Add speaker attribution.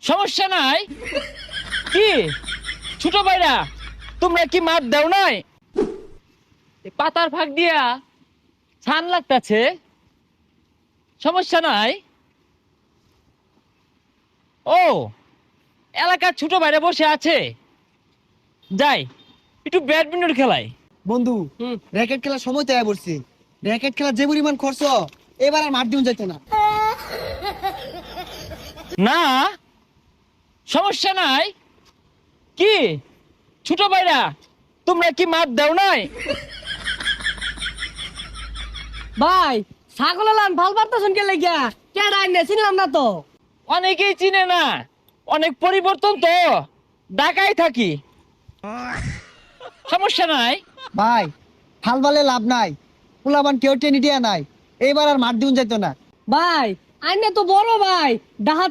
Speaker 1: সমস্যা নাই। কি ছোট ভাইরা, তোমরা কি মাপ দাও নাই? এ পাতার ফাঁক দিয়া ছান লাগতাছে, সমস্যা নাই। ও, এলাকার ছোট ভাইরা বসে আছে, যাই একটু ব্যাডমিন্টন খেলাই।
Speaker 2: বন্ধু, র্যাকেট খেলার সময় তৈরি করছি। র্যাকেট খেলার যে পরিমাণ খরচ, এবার আর মাঠ দিন যাইতো না।
Speaker 1: না, সমস্যা নাই। কি ছোট ভাইরা, তোমরা কি মাপ দাও নাই?
Speaker 3: ভাই ছাগল লান ভাল পারতেছেন কে লাগিয়া কেডা আইনে চিনলাম না তো।
Speaker 1: অনেকেই চিনে না, অনেক পরিবর্তন তো, ঢাকায় থাকি। সমস্যা নাই।
Speaker 2: ভাই, হাল বালে লাভ নাই, পোলাবান কেউ টেনে দিয়া নাই, এবার আর মাঠ দিন যাইতো না।
Speaker 3: ভাই আইনে তো বড় ভাই ডাহাত